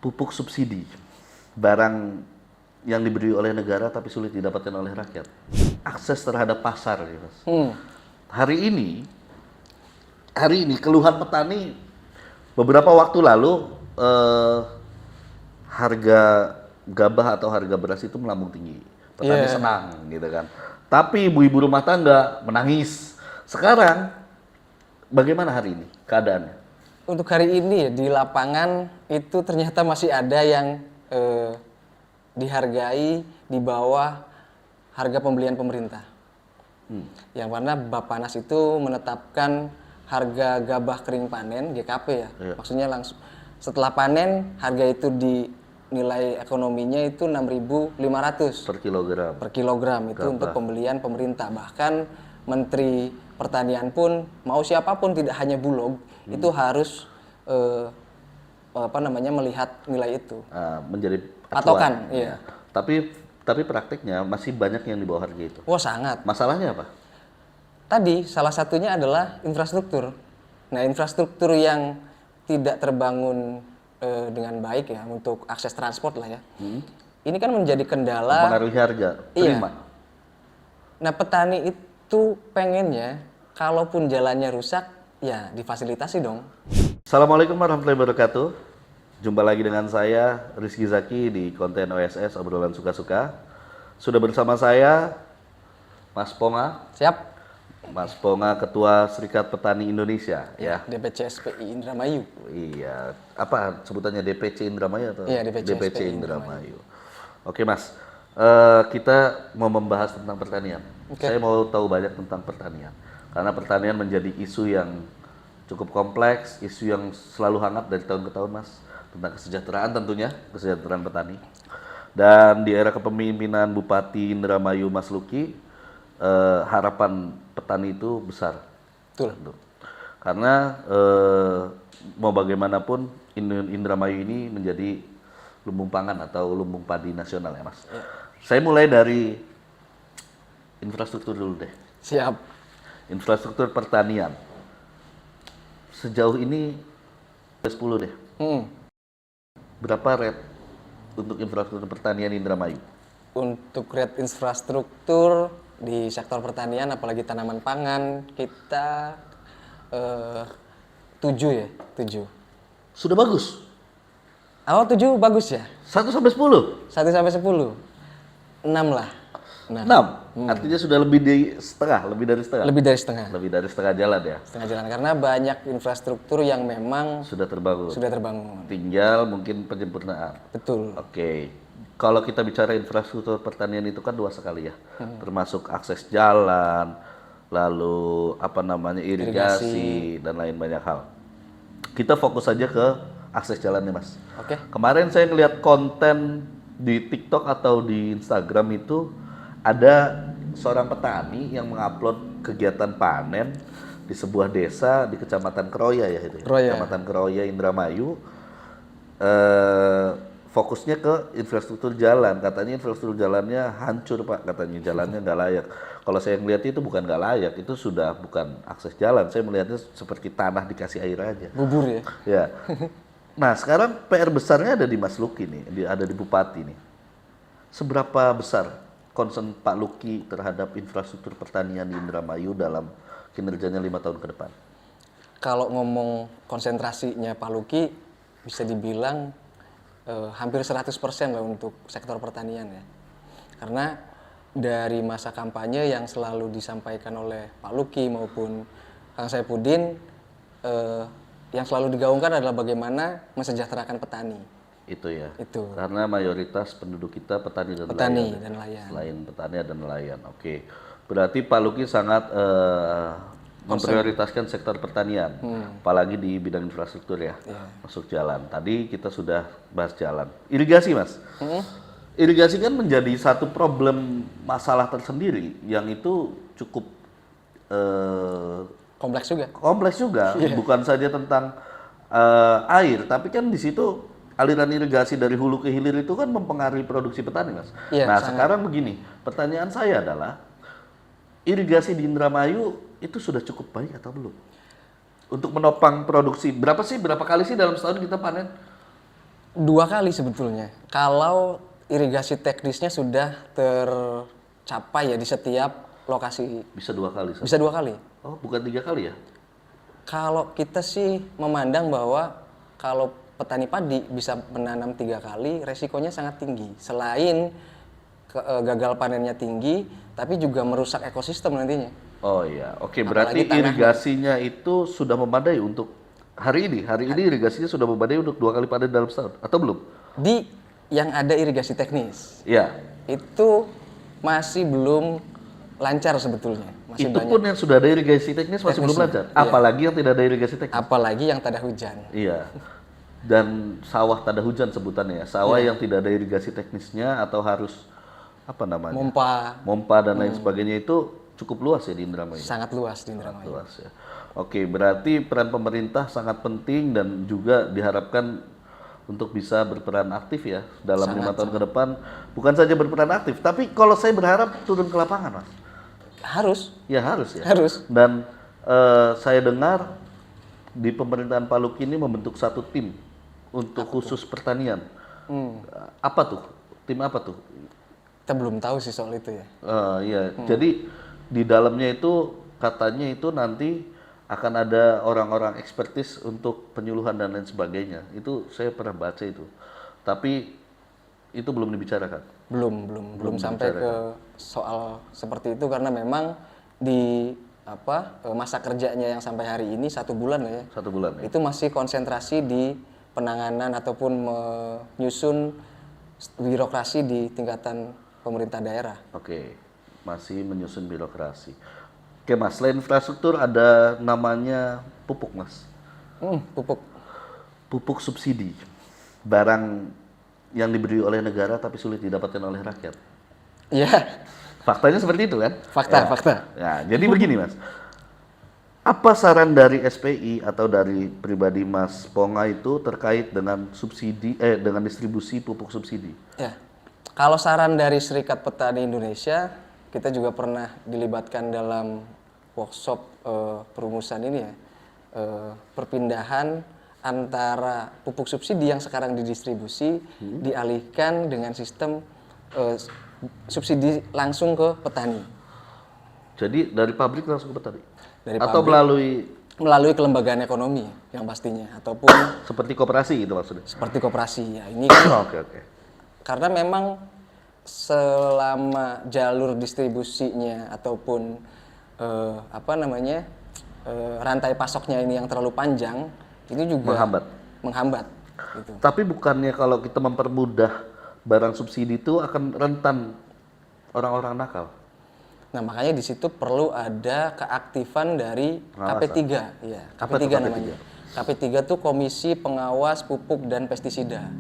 pupuk subsidi, barang yang diberi oleh negara tapi sulit didapatkan oleh rakyat. Akses terhadap pasar, ya, Mas. Hari ini keluhan petani beberapa waktu lalu harga gabah atau harga beras itu melambung tinggi. Petani senang, gitu kan. Tapi ibu-ibu rumah tangga menangis. Sekarang bagaimana hari ini keadaannya? Untuk hari ini di lapangan itu ternyata masih ada yang dihargai di bawah harga pembelian pemerintah. Yang mana Bappenas itu menetapkan harga gabah kering panen GKP ya. Maksudnya langsung setelah panen harga itu di nilai ekonominya itu 6.500 Per kilogram. per kilogram itu Gabah. untuk pembelian pemerintah. Bahkan Menteri Pertanian pun mau siapapun tidak hanya Bulog itu harus melihat nilai itu. Menjadi Patokan, acuan, iya. Tapi prakteknya masih banyak yang di bawah harga itu. Wah sangat. Masalahnya apa? Tadi salah satunya adalah infrastruktur. Nah infrastruktur yang tidak terbangun dengan baik ya untuk akses transport lah ya. Ini kan menjadi kendala. Mempengaruhi harga. Terima. Nah petani itu pengennya kalaupun jalannya rusak ya difasilitasi dong. Assalamualaikum warahmatullahi wabarakatuh. Jumpa lagi dengan saya Rizky Zaki di konten OSS Obrolan Suka-Suka. Sudah bersama saya Mas Ponga. Siap? Mas Ponga, Ketua Serikat Petani Indonesia, ya. DPC SPI Indramayu. Iya, apa sebutannya DPC Indramayu atau Iya, DPC SPI Indramayu. Oke, Mas. Kita mau membahas tentang pertanian. Saya mau tahu banyak tentang pertanian. Karena pertanian menjadi isu yang cukup kompleks, isu yang selalu hangat dari tahun ke tahun, Mas. Tentang kesejahteraan tentunya, kesejahteraan petani. Dan di era kepemimpinan Bupati Indramayu Mas Luki, harapan petani itu besar. Betul. Karena mau bagaimanapun Indramayu ini menjadi lumbung pangan atau lumbung padi nasional ya, Mas. Saya mulai dari infrastruktur dulu deh. Siap. Infrastruktur pertanian. Sejauh ini 10 deh. Berapa rate untuk infrastruktur pertanian Indramayu? Untuk rate infrastruktur di sektor pertanian apalagi tanaman pangan kita 7 ya, 7. Sudah bagus. Awal 7 bagus ya? 1 sampai 10? 1 sampai 10. 6 lah. 6. Artinya sudah lebih dari setengah. Lebih dari setengah. Lebih dari setengah jalan ya. Setengah jalan karena banyak infrastruktur yang memang Sudah terbangun. Tinggal mungkin penyempurnaan. Betul. Oke. Kalau kita bicara infrastruktur pertanian itu kan 2 sekali ya. Termasuk akses jalan, lalu irigasi dan lain banyak hal. Kita fokus saja ke akses jalan nih, Mas. Oke. Kemarin saya ngeliat konten di TikTok atau di Instagram itu ada seorang petani yang mengupload kegiatan panen di sebuah desa di Kecamatan Keroya ya itu. Keroya. Kecamatan Keroya Indramayu. Fokusnya ke infrastruktur jalan. Katanya infrastruktur jalannya hancur, Pak. Katanya jalannya nggak layak. Kalau saya melihat itu bukan nggak layak, itu sudah bukan akses jalan. Saya melihatnya seperti tanah dikasih air aja. Bubur ya. Ya. Nah, sekarang PR besarnya ada di Mas Luki nih, ada di Bupati nih. Seberapa besar concern Pak Luki terhadap infrastruktur pertanian di Indramayu dalam kinerjanya 5 tahun ke depan? Kalau ngomong konsentrasinya Pak Luki bisa dibilang hampir 100% lah untuk sektor pertanian ya. Karena dari masa kampanye yang selalu disampaikan oleh Pak Luki maupun Kang Saipudin yang selalu digaungkan adalah bagaimana mensejahterakan petani. Itu ya. Itu. Karena mayoritas penduduk kita petani dan nelayan. Selain petani dan nelayan. Oke. Berarti Pak Luki sangat memprioritaskan sektor pertanian, apalagi di bidang infrastruktur ya, masuk jalan. Tadi kita sudah bahas jalan. Irigasi, Mas. Irigasi kan menjadi satu problem masalah tersendiri yang itu cukup kompleks juga. Bukan saja tentang air, tapi kan di situ aliran irigasi dari hulu ke hilir itu kan mempengaruhi produksi petani, Mas. Nah, sekarang begini, pertanyaan saya adalah irigasi di Indramayu itu sudah cukup baik atau belum? Untuk menopang produksi, berapa kali sih dalam setahun kita panen? 2 kali sebetulnya. Kalau irigasi teknisnya sudah tercapai ya di setiap lokasi. Bisa 2 kali. Bisa 2 kali. Oh, bukan 3 kali ya? Kalau kita sih memandang bahwa kalau petani padi bisa menanam 3 kali, resikonya sangat tinggi. Selain gagal panennya tinggi, tapi juga merusak ekosistem nantinya. Oh iya, oke. Apalagi Berarti tanahnya. irigasinya itu sudah memadai untuk hari ini. Hari ini irigasinya sudah memadai untuk 2 kali panen dalam setahun, atau belum? Di yang ada irigasi teknis, Iya. itu masih belum lancar sebetulnya. Masih Itu banyak. pun yang sudah ada irigasi teknis masih belum lancar. Iya. Apalagi yang tidak ada irigasi teknis. Apalagi yang tak ada hujan. Iya. Dan sawah tada hujan sebutannya ya. Sawah Iya. yang tidak ada irigasi teknisnya atau harus apa namanya? Mompa Dan lain sebagainya itu cukup luas ya di Indramayu. sangat luas di Indramayu. Luas ya. Oke, berarti peran pemerintah sangat penting dan juga diharapkan untuk bisa berperan aktif ya dalam 5 tahun ke depan. Bukan saja berperan aktif, tapi kalau saya berharap turun ke lapangan, Mas. Harus. Ya harus ya. Harus. Dan saya dengar di pemerintahan Paluki ini membentuk satu tim untuk khusus pertanian. Apa tuh? Tim apa tuh? Kita belum tahu sih soal itu ya. Iya. Jadi di dalamnya itu katanya itu nanti akan ada orang-orang ekspertis untuk penyuluhan dan lain sebagainya. Itu saya pernah baca itu. Tapi itu belum dibicarakan. Belum sampai ke soal seperti itu karena memang di masa kerjanya yang sampai hari ini 1 bulan ya. 1 bulan ya. Itu masih konsentrasi di penanganan ataupun menyusun birokrasi di tingkatan pemerintah daerah. Oke, masih menyusun birokrasi. Oke Mas, selain infrastruktur ada namanya pupuk Mas. Pupuk. Pupuk subsidi. Barang yang diberi oleh negara tapi sulit didapatkan oleh rakyat. Iya, Faktanya seperti itu kan? fakta. Ya, jadi begini Mas. Apa saran dari SPI atau dari pribadi Mas Ponga itu terkait dengan subsidi dengan distribusi pupuk subsidi? Ya. Kalau saran dari Serikat Petani Indonesia, kita juga pernah dilibatkan dalam workshop perumusan ini ya. Perpindahan antara pupuk subsidi yang sekarang didistribusi dialihkan dengan sistem subsidi langsung ke petani. Jadi dari pabrik langsung ke petani? Dari Atau pabrik, melalui kelembagaan ekonomi yang pastinya ataupun seperti koperasi gitu maksudnya? seperti koperasi ya. Ini kan Oke. karena memang selama jalur distribusinya ataupun rantai pasoknya ini yang terlalu panjang, itu juga menghambat gitu. Tapi bukannya kalau kita mempermudah barang subsidi itu akan rentan orang-orang nakal? Nah, makanya di situ perlu ada keaktifan dari KP3 ya. KP3 namanya. KP3 tuh Komisi Pengawas Pupuk dan Pestisida.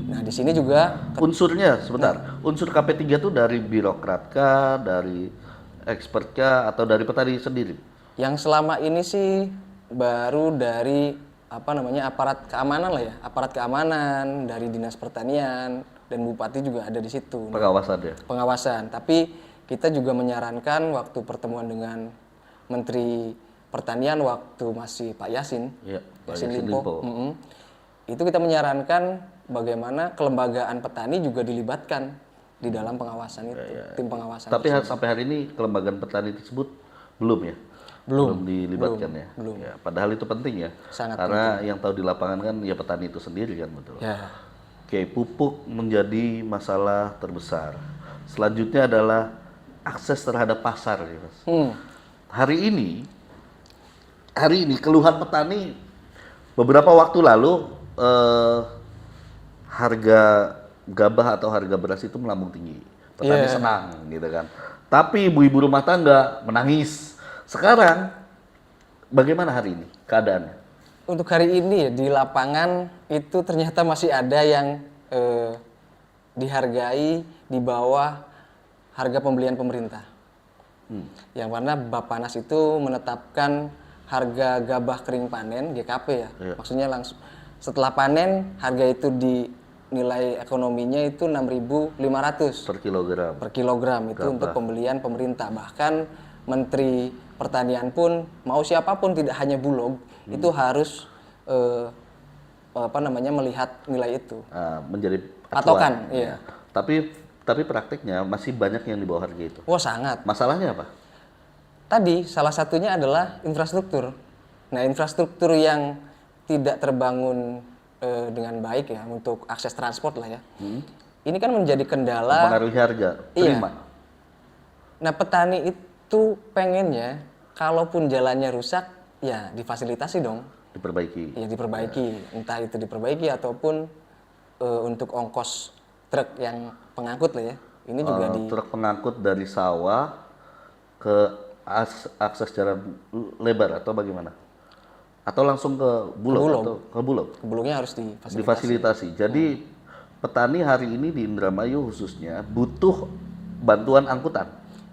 Nah, di sini juga unsurnya sebentar. Unsur KP3 itu dari birokrat kah, dari expert kah, atau dari petani sendiri? Yang selama ini sih baru dari aparat keamanan lah ya. Aparat keamanan dari Dinas Pertanian dan Bupati juga ada di situ. Pengawasan ya. Pengawasan. Tapi kita juga menyarankan waktu pertemuan dengan Menteri Pertanian waktu masih Pak Yasin, Yasin Limpo. Itu kita menyarankan bagaimana kelembagaan petani juga dilibatkan di dalam pengawasan itu, tim pengawasan. Tapi sampai hari ini kelembagaan petani tersebut belum ya? Belum dilibatkan ya? Belum. Ya? Padahal itu penting ya? Sangat karena penting. Yang tahu di lapangan kan ya petani itu sendiri kan, betul? Ya. Oke, pupuk menjadi masalah terbesar. Selanjutnya adalah akses terhadap pasar ya, Mas. Hari ini keluhan petani beberapa waktu lalu harga gabah atau harga beras itu melambung tinggi. Petani senang gitu kan. Tapi ibu-ibu rumah tangga menangis. Sekarang bagaimana hari ini keadaannya? Untuk hari ini ya, di lapangan itu ternyata masih ada yang dihargai di bawah harga pembelian pemerintah. Yang mana Bappenas itu menetapkan harga gabah kering panen GKP ya. Maksudnya langsung setelah panen harga itu di nilai ekonominya itu 6.500 per kilogram itu untuk pembelian pemerintah. Bahkan Menteri Pertanian pun mau siapapun tidak hanya Bulog itu harus melihat nilai itu. Menjadi Patokan, acuan. iya. Tapi praktiknya masih banyak yang di bawah harga itu. Wah, sangat. Masalahnya apa? Tadi salah satunya adalah infrastruktur. Nah, infrastruktur yang tidak terbangun dengan baik ya untuk akses transport lah ya. Ini kan menjadi kendala. Mempengaruhi harga. Terima. Iya. Nah, petani itu pengennya kalaupun jalannya rusak ya difasilitasi dong. Diperbaiki. Ya diperbaiki, entah itu diperbaiki ataupun untuk ongkos truk yang pengangkut lah ya. Ini juga Truk pengangkut dari sawah ke akses jalan lebar atau bagaimana? Atau langsung ke Bulog? Bulog. Atau ke Bulog? Kebulungnya harus difasilitasi. Difasilitasi. Jadi petani hari ini di Indramayu khususnya butuh bantuan angkutan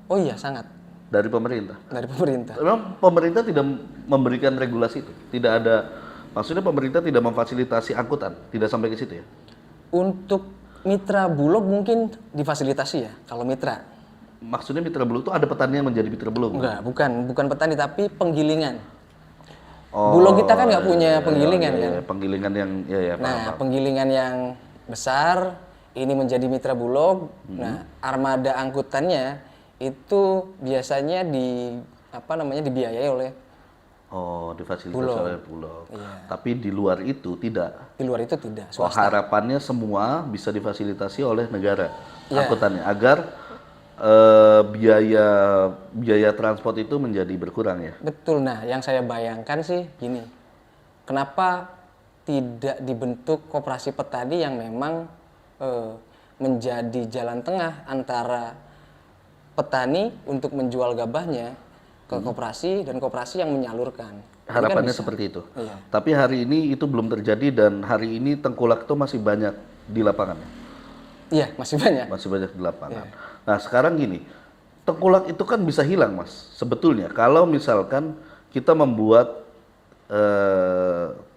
Oh iya, sangat. dari pemerintah. Dari pemerintah. Memang pemerintah tidak memberikan regulasi itu. Tidak ada, maksudnya pemerintah tidak memfasilitasi angkutan, tidak sampai ke situ ya. Untuk mitra Bulog mungkin difasilitasi ya, kalau mitra. Maksudnya mitra Bulog itu ada petani yang menjadi mitra Bulog? Enggak, bukan petani tapi penggilingan. Oh, Bulog kita kan nggak punya penggilingan kan. Penggilingan yang Nah, penggilingan yang besar ini menjadi mitra Bulog. Nah, armada angkutannya itu biasanya dibiayai oleh difasilitasi oleh Bulog. Iya. Tapi di luar itu tidak. di luar itu tidak. So, harapannya semua bisa difasilitasi oleh negara Iya. angkutannya agar biaya transport itu menjadi berkurang ya. Betul. Nah, yang saya bayangkan sih gini. Kenapa tidak dibentuk koperasi petani yang memang menjadi jalan tengah antara petani untuk menjual gabahnya ke koperasi dan koperasi yang menyalurkan. Harapannya seperti itu. Iya. Tapi hari ini itu belum terjadi dan hari ini tengkulak itu masih banyak di lapangan. Iya, masih banyak. Masih banyak di lapangan. Nah, sekarang gini, tengkulak itu kan bisa hilang, Mas. Sebetulnya kalau misalkan kita membuat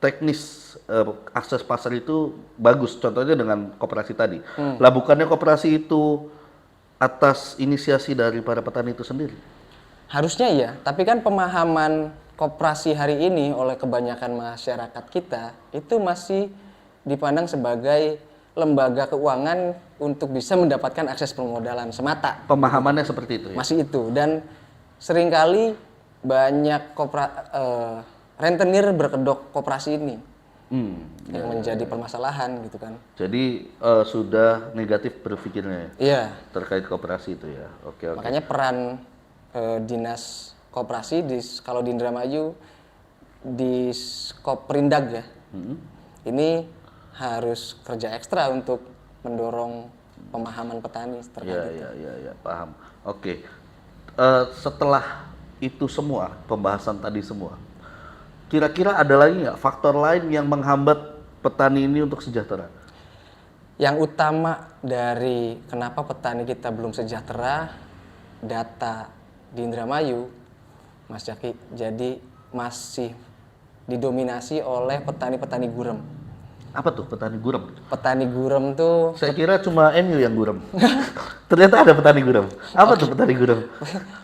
teknis akses pasar itu bagus, contohnya dengan koperasi tadi. Lah bukannya koperasi itu atas inisiasi dari para petani itu sendiri? Harusnya iya, tapi kan pemahaman koperasi hari ini oleh kebanyakan masyarakat kita itu masih dipandang sebagai lembaga keuangan untuk bisa mendapatkan akses permodalan semata. Pemahamannya seperti itu ya? Masih itu, dan seringkali banyak rentenir berkedok koperasi ini yang menjadi permasalahan gitu kan. Jadi sudah negatif berpikirnya ya? Iya. Terkait koperasi itu ya? Oke. Makanya peran dinas koperasi kalau di Indramayu di Koprindag ya, ini harus kerja ekstra untuk mendorong pemahaman petani terkait itu. Ya, paham. Oke. Setelah itu semua, pembahasan tadi semua, kira-kira ada lagi nggak faktor lain yang menghambat petani ini untuk sejahtera? Yang utama dari kenapa petani kita belum sejahtera, data di Indramayu, Mas Jaki, jadi masih didominasi oleh petani-petani gurem. Apa tuh petani gurem? Petani gurem tuh Saya kira cuma Emil yang gurem. Ternyata ada petani gurem. Apa tuh petani gurem?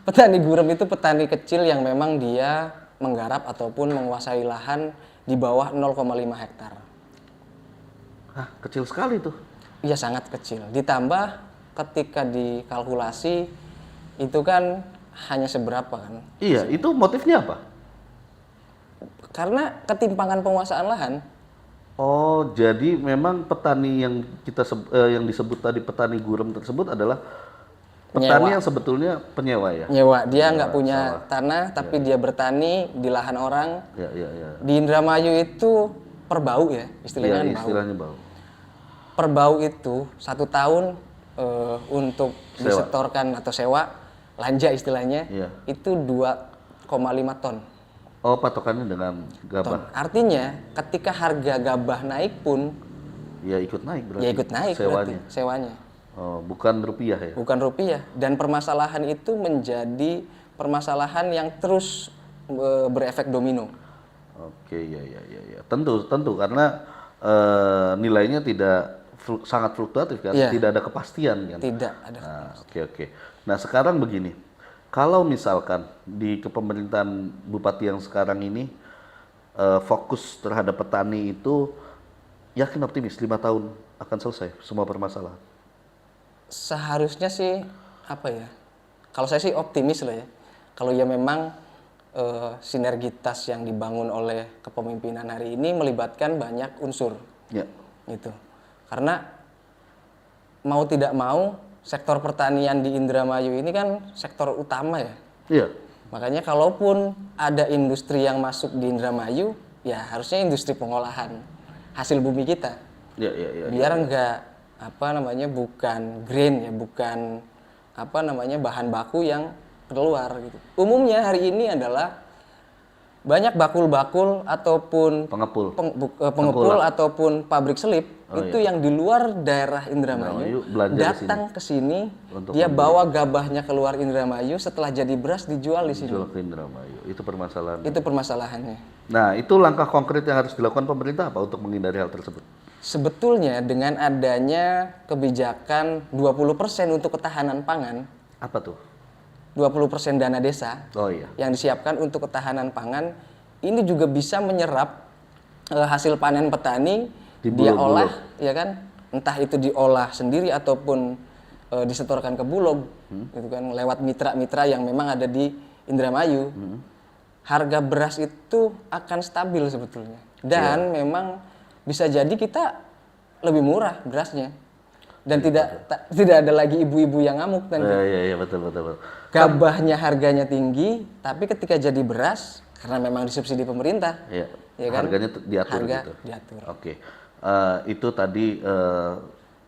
petani gurem itu petani kecil yang memang dia menggarap ataupun menguasai lahan di bawah 0,5 hektar. Hah, kecil sekali tuh. Iya, sangat kecil. Ditambah ketika dikalkulasi itu kan hanya seberapa kan? Iya, itu motifnya apa? Karena ketimpangan penguasaan lahan. Oh, jadi memang petani yang yang disebut tadi petani gurem tersebut adalah petani yang sebetulnya penyewa ya? Nyewa, dia nggak punya tanah tapi dia bertani di lahan orang. Ya. Di Indramayu itu perbau ya, istilahnya Iya, bau. istilahnya bau. Perbau itu 1 tahun untuk disetorkan atau sewa, lanja istilahnya, itu 2,5 ton. Oh, patokannya dengan gabah. Artinya ketika harga gabah naik pun Ya ikut naik berarti. ya ikut naik sewanya. berarti sewanya. Oh, bukan rupiah ya? Bukan rupiah. Dan permasalahan itu menjadi permasalahan yang terus berefek domino. Oke, ya. Tentu karena nilainya tidak sangat fluktuatif kan, Iya. tidak ada kepastian kan. Tidak ada. Nah, oke. Nah, sekarang begini. Kalau misalkan di kepemerintahan bupati yang sekarang ini fokus terhadap petani itu yakin optimis 5 tahun akan selesai semua permasalahan. Seharusnya sih apa ya? Kalau saya sih optimis lah ya. Kalau ya memang sinergitas yang dibangun oleh kepemimpinan hari ini melibatkan banyak unsur. Ya. Gitu. Karena mau tidak mau sektor pertanian di Indramayu ini kan sektor utama ya. Iya. Makanya kalaupun ada industri yang masuk di Indramayu, ya harusnya industri pengolahan hasil bumi kita. Iya, iya, iya. Biar enggak bukan grain ya, bukan bahan baku yang keluar gitu. Umumnya hari ini adalah banyak bakul-bakul ataupun Pengepul. pengepul ataupun pabrik selip itu yang di luar daerah Indramayu Indramayu belanja datang ke sini, untuk dia bawa gabahnya keluar Indramayu, setelah jadi beras dijual di sini. Jual ke Indramayu. Itu permasalahan. Itu permasalahannya. Nah, itu langkah konkret yang harus dilakukan pemerintah apa untuk menghindari hal tersebut? Sebetulnya dengan adanya kebijakan 20% untuk ketahanan pangan, Apa tuh? 20% dana desa Oh iya. yang disiapkan untuk ketahanan pangan, ini juga bisa menyerap hasil panen petani, Di dia Bulog-bulog. olah, ya kan? Entah itu diolah sendiri ataupun disetorkan ke Bulog, gitu kan? Lewat mitra-mitra yang memang ada di Indramayu. Harga beras itu akan stabil sebetulnya, dan memang bisa jadi kita lebih murah berasnya, dan tidak ada lagi ibu-ibu yang ngamuk nanti. Iya, betul. Gabahnya harganya tinggi, tapi ketika jadi beras karena memang disubsidi pemerintah, Iya. ya kan? Harganya diatur Harga gitu. diatur. Oke. Itu tadi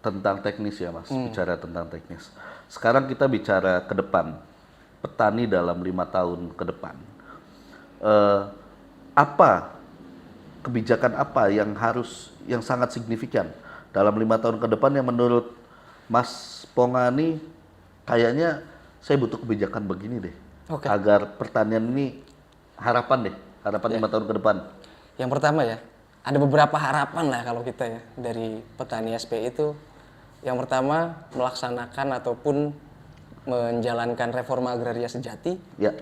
tentang teknis ya, Mas. Bicara tentang teknis. Sekarang kita bicara ke depan. Petani dalam 5 tahun ke depan. Apa kebijakan apa yang sangat signifikan dalam 5 tahun ke depan yang menurut Mas Pongani kayaknya saya butuh kebijakan begini deh. Oke. Agar pertanian ini harapan 5 tahun ke depan. Yang pertama ya, ada beberapa harapan lah kalau kita ya dari petani SPI itu. Yang pertama, melaksanakan ataupun menjalankan reforma agraria sejati. Ya.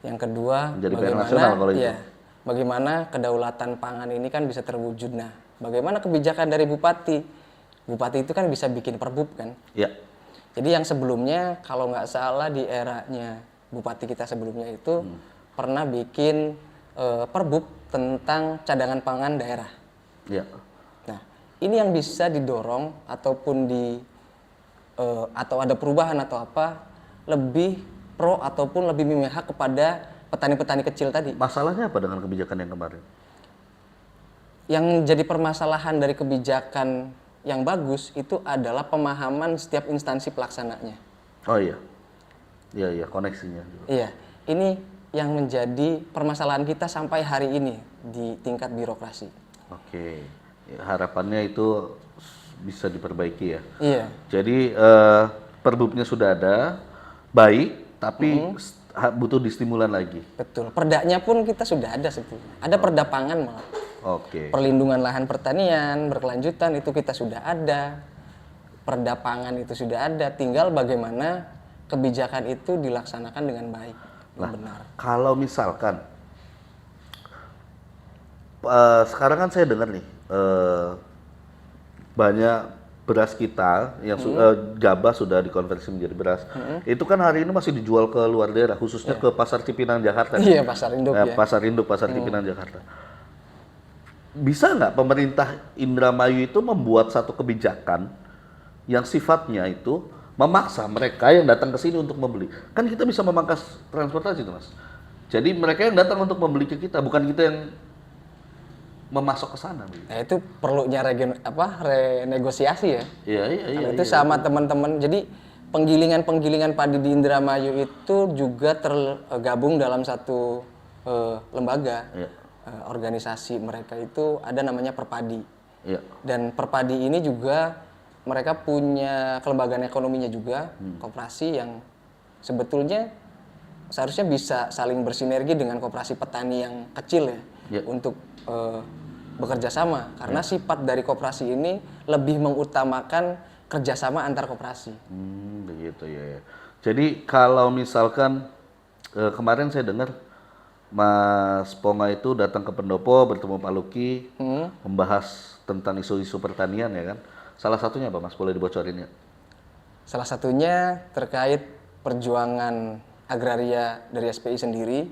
Yang kedua, Menjadi PR nasional kalau itu. bagaimana kedaulatan pangan ini kan bisa terwujud. Nah, bagaimana kebijakan dari bupati? Bupati itu kan bisa bikin perbub kan. Ya. Jadi yang sebelumnya kalau nggak salah di eranya bupati kita sebelumnya itu pernah bikin perbub tentang cadangan pangan daerah. Ya. Nah, ini yang bisa didorong ataupun atau ada perubahan atau apa lebih pro ataupun lebih memihak kepada petani-petani kecil tadi. Masalahnya apa dengan kebijakan yang kemarin? Yang jadi permasalahan dari kebijakan yang bagus itu adalah pemahaman setiap instansi pelaksananya. Oh iya. Iya, koneksinya. Iya, ini yang menjadi permasalahan kita sampai hari ini di tingkat birokrasi. Oke. Ya, harapannya itu bisa diperbaiki ya. Iya. Jadi perbubnya sudah ada, baik, tapi butuh distimulan lagi. Betul. Perdanya pun kita sudah ada sebetulnya. Ada perda pangan malah. Oke. Perlindungan lahan pertanian berkelanjutan itu kita sudah ada. Perda pangan itu sudah ada. Tinggal bagaimana kebijakan itu dilaksanakan dengan baik dan benar. Kalau misalkan sekarang kan saya dengar nih banyak beras kita yang gabah sudah dikonversi menjadi beras. Itu kan hari ini masih dijual ke luar daerah, khususnya ke Pasar Cipinang Jakarta. Iya, Pasar Induk ya. Pasar Induk, Pasar Cipinang Jakarta. Bisa nggak pemerintah Indramayu itu membuat satu kebijakan yang sifatnya itu memaksa mereka yang datang ke sini untuk membeli? Kan kita bisa memangkas transportasi tuh, Mas. Jadi mereka yang datang untuk membeli ke kita, bukan kita yang memasok ke sana. Nah, itu perlunya renegosiasi ya. Iya. Itu sama teman-teman. Jadi penggilingan padi di Indramayu itu juga tergabung dalam satu lembaga. Organisasi mereka itu ada namanya Perpadi. Iya. Dan Perpadi ini juga mereka punya kelembagaan ekonominya juga, koperasi yang sebetulnya seharusnya bisa saling bersinergi dengan koperasi petani yang kecil ya. Untuk bekerja sama, karena sifat dari koperasi ini lebih mengutamakan kerjasama antar koperasi. Begitu ya. Jadi kalau misalkan kemarin saya dengar Mas Ponga itu datang ke Pendopo bertemu Pak Luki, membahas tentang isu-isu pertanian ya kan. Salah satunya apa Mas? Boleh dibocorin ya? Salah satunya terkait perjuangan agraria dari SPI sendiri,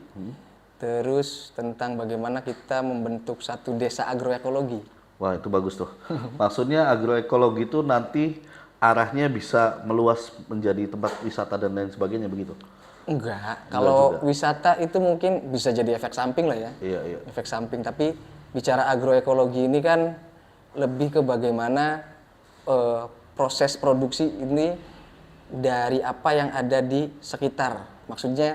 terus tentang bagaimana kita membentuk satu desa agroekologi. Wah itu bagus tuh. Maksudnya agroekologi itu nanti arahnya bisa meluas menjadi tempat wisata dan lain sebagainya begitu? Enggak, kalau wisata itu mungkin bisa jadi efek samping lah ya. Iya, iya. Efek samping, tapi bicara agroekologi ini kan lebih ke bagaimana proses produksi ini dari apa yang ada di sekitar. Maksudnya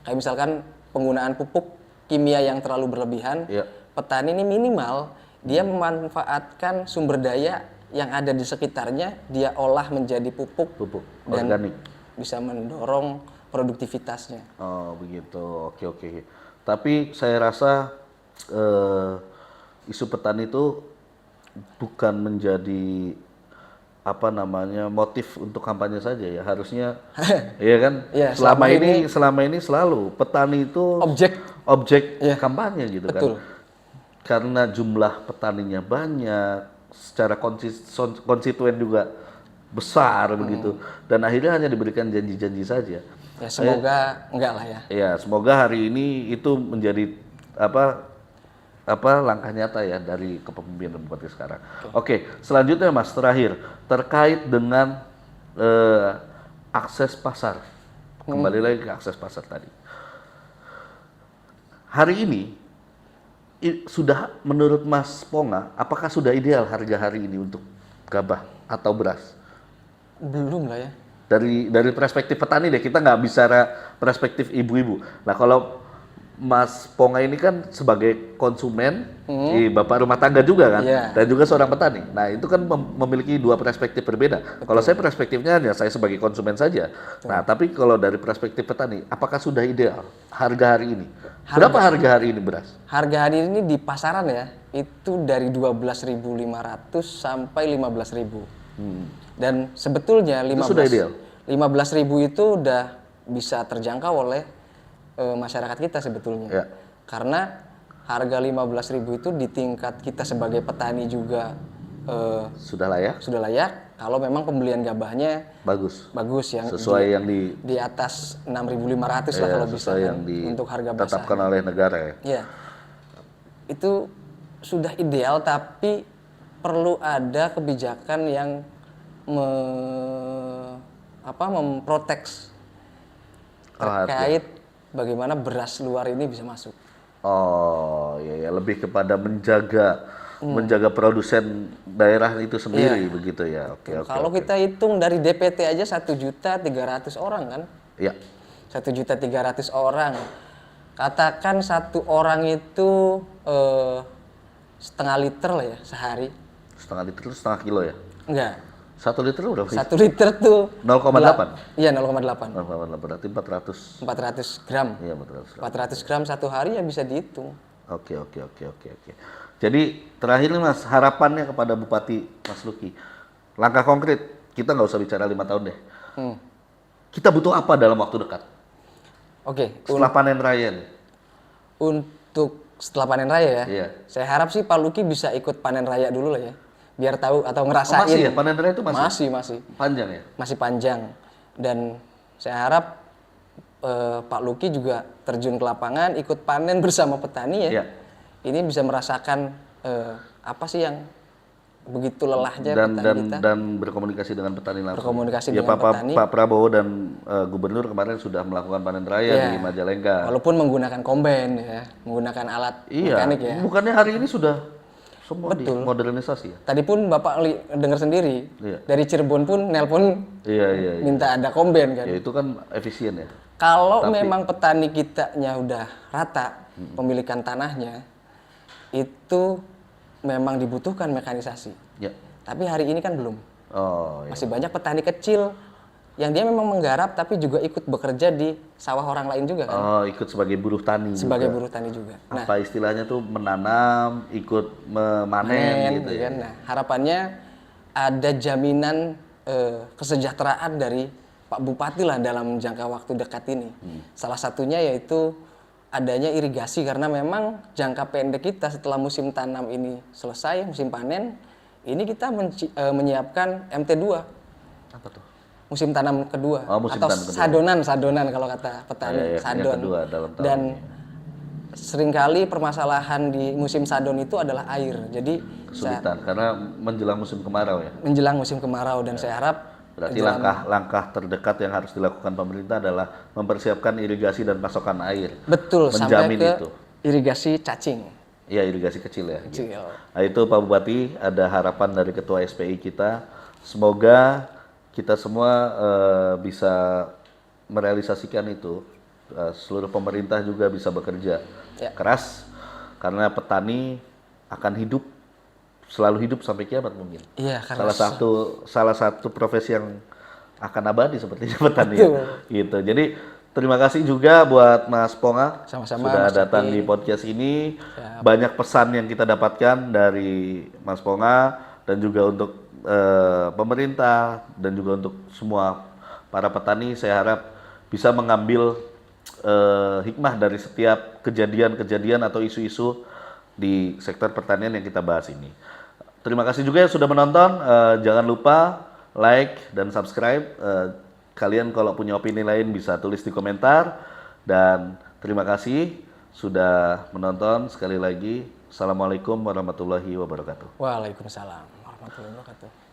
kayak misalkan penggunaan pupuk kimia yang terlalu berlebihan, Iya. petani ini minimal dia memanfaatkan sumber daya yang ada di sekitarnya, dia olah menjadi pupuk Pupuk dan organik. bisa mendorong produktivitasnya. Oh begitu, oke oke. Tapi saya rasa isu petani itu bukan menjadi apa namanya motif untuk kampanye saja ya. Harusnya, iya kan? Iya, selama ini selalu petani itu objek Iya. kampanye gitu Betul. kan. Karena jumlah petaninya banyak, secara konstituen juga besar begitu, dan akhirnya hanya diberikan janji-janji saja. Ya semoga enggak lah ya. Ya, semoga hari ini itu menjadi apa langkah nyata ya dari kepemimpinan Bupati sekarang. Oke, selanjutnya Mas terakhir terkait dengan akses pasar. Kembali lagi ke akses pasar tadi. Hari ini sudah menurut Mas Ponga, apakah sudah ideal harga hari ini untuk gabah atau beras? Belum lah ya. Dari perspektif petani deh, kita nggak bicara perspektif ibu-ibu. Nah kalau Mas Ponga ini kan sebagai konsumen, bapak rumah tangga juga kan, Iya. dan juga seorang petani. Nah itu kan memiliki dua perspektif berbeda. Kalau saya perspektifnya hanya saya sebagai konsumen saja. Nah tapi kalau dari perspektif petani, apakah sudah ideal harga hari ini? Berapa harga hari ini beras? Harga hari ini di pasaran ya, itu dari 12.500 sampai 15.000. Dan sebetulnya sudah ideal? 15.000 itu udah bisa terjangkau oleh masyarakat kita sebetulnya. Ya. Karena harga 15.000 itu di tingkat kita sebagai petani juga Sudah layak? sudah layak. Kalau memang pembelian gabahnya Bagus. yang Sesuai yang di atas 6.500 lah kalau bisa sesuai kan, yang untuk harga basah. ditetapkan oleh negara ya. Ya, itu sudah ideal, tapi perlu ada kebijakan yang memproteks terkait bagaimana beras luar ini bisa masuk. Oh, ya lebih kepada menjaga produsen daerah itu sendiri begitu ya. Oke. Kalau kita hitung dari DPT aja 1.300.000 orang kan? Ya. 1.300.000 orang. Katakan satu orang itu setengah liter lah ya sehari. Setengah liter itu setengah kilo ya? Enggak. 1 liter udah berapa? 1 liter tuh 0,8? Iya 0,8. 0,8 berarti 400. 400 gram. Iya 400. 400 gram satu hari ya bisa dihitung. Oke. Jadi terakhir nih Mas, harapannya kepada Bupati Mas Luki. Langkah konkret, kita nggak usah bicara 5 tahun deh. Kita butuh apa dalam waktu dekat? Oke. Setelah panen raya nih. Untuk setelah panen raya ya. Iya. Saya harap sih Pak Luki bisa ikut panen raya dulu lah ya. Biar tahu atau ngerasain. Masih ya? Panen raya itu masih? Masih. Panjang ya? Masih panjang. Dan saya harap Pak Luki juga terjun ke lapangan, ikut panen bersama petani ya. Iya. Ini bisa merasakan apa sih yang begitu lelahnya petani kita. Dan berkomunikasi dengan petani langsung. Berkomunikasi ya, dengan petani. Pak Prabowo dan Gubernur kemarin sudah melakukan panen raya di Majalengka. Walaupun menggunakan kombain ya, menggunakan alat mekanik ya. Bukannya hari ini sudah semua modernisasi ya? Tadi pun Bapak dengar sendiri, dari Cirebon pun nelpon minta ada kombain kan. Ya itu kan efisien ya. Kalau memang petani kitanya udah rata pemilikan tanahnya, itu memang dibutuhkan mekanisasi. Ya. Tapi hari ini kan belum. Oh, Masih banyak petani kecil yang dia memang menggarap tapi juga ikut bekerja di sawah orang lain juga kan. Oh, ikut sebagai buruh tani. Sebagai buruh tani juga. Nah, apa istilahnya tuh menanam, ikut memanen gitu ya. Kan? Nah, harapannya ada jaminan kesejahteraan dari Pak Bupati lah dalam jangka waktu dekat ini. Salah satunya yaitu adanya irigasi karena memang jangka pendek kita setelah musim tanam ini selesai, musim panen, ini kita menyiapkan MT2. Apa tuh? Musim tanam kedua Musim atau tanam kedua. sadonan kalau kata petani, Yang sadon. kedua dalam tahun Dan ini. seringkali permasalahan di musim sadon itu adalah air. Jadi Kesulitan karena menjelang musim kemarau ya. menjelang musim kemarau dan saya harap Berarti langkah terdekat yang harus dilakukan pemerintah adalah mempersiapkan irigasi dan pasokan air. betul sampai Menjamin ke itu. irigasi cacing. Iya, irigasi kecil ya. Gitu. Kecil. Nah, itu Pak Bupati, ada harapan dari Ketua SPI kita. Semoga kita semua bisa merealisasikan itu. Seluruh pemerintah juga bisa bekerja keras karena petani akan hidup selalu hidup sampai kiamat mungkin. Iya, karena Salah satu profesi yang akan abadi sepertinya pertanian. Gitu. Jadi terima kasih juga buat Mas Ponga Sama-sama, sudah Mas datang Coki. di podcast ini. Banyak pesan yang kita dapatkan dari Mas Ponga dan juga untuk pemerintah dan juga untuk semua para petani. Saya harap bisa mengambil hikmah dari setiap kejadian-kejadian atau isu-isu di sektor pertanian yang kita bahas ini. Terima kasih juga yang sudah menonton. Jangan lupa like dan subscribe. Kalian kalau punya opini lain bisa tulis di komentar. Dan terima kasih sudah menonton. Sekali lagi, Assalamualaikum warahmatullahi wabarakatuh. Waalaikumsalam warahmatullahi wabarakatuh.